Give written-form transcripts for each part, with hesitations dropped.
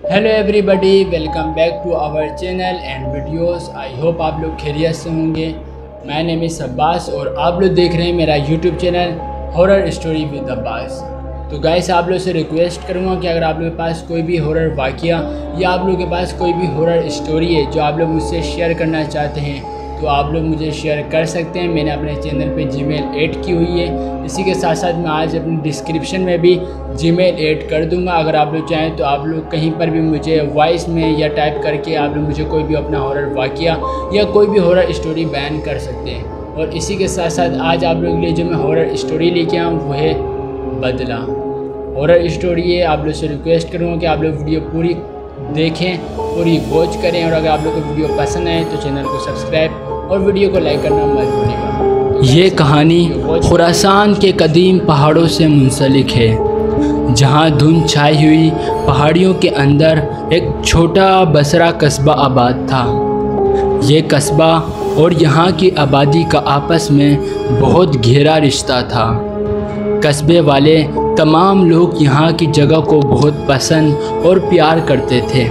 Hello everybody, welcome back to our channel and videos. I hope आप लोग खैरियत से होंगे। मैं नेम इज़ अब्बास और आप लोग देख रहे हैं मेरा YouTube channel horror story with Abbas. तो गाइस, आप लोग से रिक्वेस्ट करूँगा कि अगर आप लोगों के पास कोई भी हॉरर वाक़या या आप लोगों के पास कोई भी हॉरर स्टोरी है जो आप लोग मुझसे शेयर करना चाहते हैं तो आप लोग मुझे शेयर कर सकते हैं। मैंने अपने चैनल पे जीमेल ऐड की हुई है। इसी के साथ साथ मैं आज अपनी डिस्क्रिप्शन में भी जीमेल ऐड कर दूंगा। अगर आप लोग चाहें तो आप लोग कहीं पर भी मुझे वॉइस में या टाइप करके आप लोग मुझे कोई भी अपना हॉरर वाक़या या कोई भी हॉरर स्टोरी बयान कर सकते हैं। और इसी के साथ साथ आज आप लोगों के लिए जो मैं हॉरर स्टोरी लेके आऊँ वो है बदला। हॉरर स्टोरी है। आप लोग से रिक्वेस्ट करूँगा कि आप लोग वीडियो पूरी देखें, पूरी वॉच करें और अगर आप लोग को वीडियो पसंद आए तो चैनल को सब्सक्राइब और वीडियो को लाइक करना मत भूलिएगा। ये कहानी खुरासान के कदीम पहाड़ों से मुंसलिक है, जहाँ धुंध छाई हुई पहाड़ियों के अंदर एक छोटा बसरा कस्बा आबाद था। ये कस्बा और यहाँ की आबादी का आपस में बहुत गहरा रिश्ता था। कस्बे वाले तमाम लोग यहाँ की जगह को बहुत पसंद और प्यार करते थे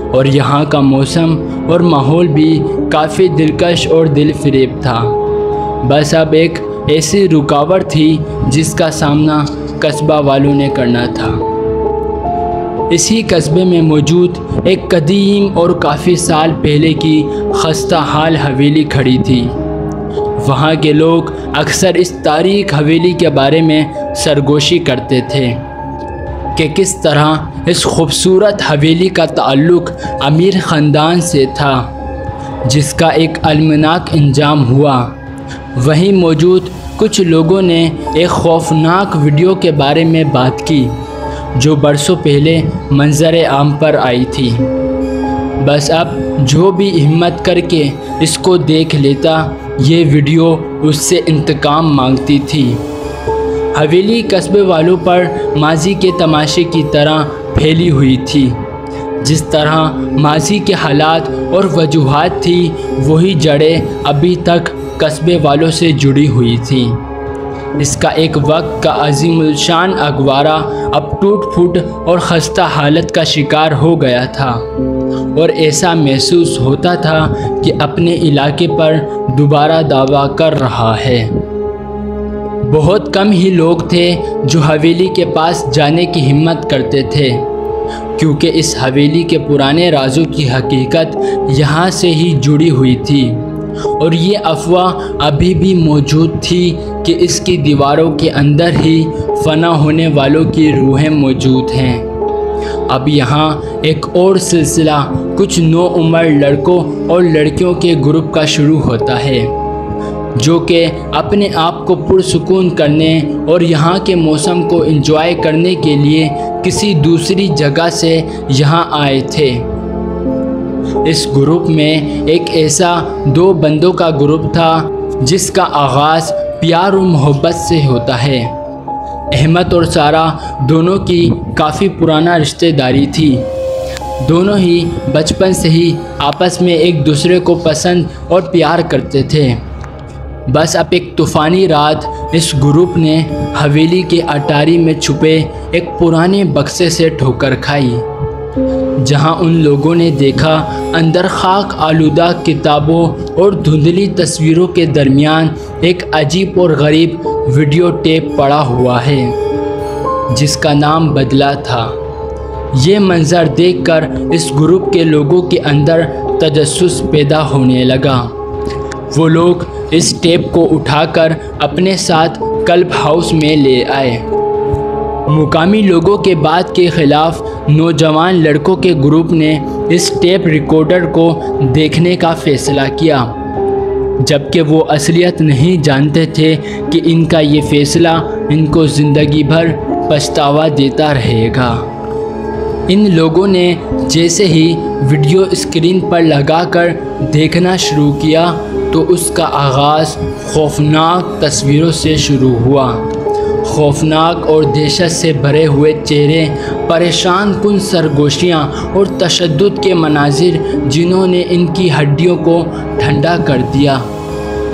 और यहाँ का मौसम और माहौल भी काफ़ी दिलकश और दिल फरेब था। बस अब एक ऐसी रुकावट थी जिसका सामना कस्बा वालों ने करना था। इसी कस्बे में मौजूद एक कदीम और काफ़ी साल पहले की खस्ता हाल हवेली खड़ी थी। वहाँ के लोग अक्सर इस तारीख हवेली के बारे में सरगोशी करते थे कि किस तरह इस खूबसूरत हवेली का ताल्लुक़ अमीर ख़ानदान से था जिसका एक अलमनाक इंजाम हुआ। वहीं मौजूद कुछ लोगों ने एक खौफनाक वीडियो के बारे में बात की जो बरसों पहले मंजर आम पर आई थी। बस अब जो भी हिम्मत करके इसको देख लेता ये वीडियो उससे इंतकाम मांगती थी। हवेली कस्बे वालों पर माजी के तमाशे की तरह फैली हुई थी। जिस तरह माजी के हालात और वजूहात थी वही जड़ें अभी तक कस्बे वालों से जुड़ी हुई थी। इसका एक वक्त का अजीमुलशान अगवारा अब टूट फूट और खस्ता हालत का शिकार हो गया था और ऐसा महसूस होता था कि अपने इलाके पर दोबारा दावा कर रहा है। बहुत कम ही लोग थे जो हवेली के पास जाने की हिम्मत करते थे, क्योंकि इस हवेली के पुराने राजों की हकीकत यहाँ से ही जुड़ी हुई थी और ये अफवाह अभी भी मौजूद थी कि इसकी दीवारों के अंदर ही फना होने वालों की रूहें मौजूद हैं। अब यहाँ एक और सिलसिला कुछ नौउम्र लड़कों और लड़कियों के ग्रुप का शुरू होता है जो कि अपने आप को पुरसुकून करने और यहाँ के मौसम को एंजॉय करने के लिए किसी दूसरी जगह से यहाँ आए थे। इस ग्रुप में एक ऐसा दो बंदों का ग्रुप था जिसका आगाज़ प्यार और मोहब्बत से होता है। अहमद और सारा दोनों की काफ़ी पुराना रिश्तेदारी थी। दोनों ही बचपन से ही आपस में एक दूसरे को पसंद और प्यार करते थे। बस अब एक तूफ़ानी रात इस ग्रुप ने हवेली के अटारी में छुपे एक पुराने बक्से से ठोकर खाई, जहां उन लोगों ने देखा अंदर खाक आलूदा किताबों और धुंधली तस्वीरों के दरमियान एक अजीब और गरीब वीडियो टेप पड़ा हुआ है जिसका नाम बदला था। ये मंज़र देखकर इस ग्रुप के लोगों के अंदर तजस्सुस पैदा होने लगा। वो लोग इस टेप को उठाकर अपने साथ क्लब हाउस में ले आए। मुकामी लोगों के बात के ख़िलाफ़ नौजवान लड़कों के ग्रुप ने इस टेप रिकॉर्डर को देखने का फ़ैसला किया, जबकि वो असलियत नहीं जानते थे कि इनका ये फ़ैसला इनको ज़िंदगी भर पछतावा देता रहेगा। इन लोगों ने जैसे ही वीडियो स्क्रीन पर लगाकर देखना शुरू किया तो उसका आगाज़ खौफनाक तस्वीरों से शुरू हुआ। खौफनाक और दहशत से भरे हुए चेहरे, परेशान कुन सरगोशियाँ और तशद्दुद के मनाजिर जिन्होंने इनकी हड्डियों को ठंडा कर दिया।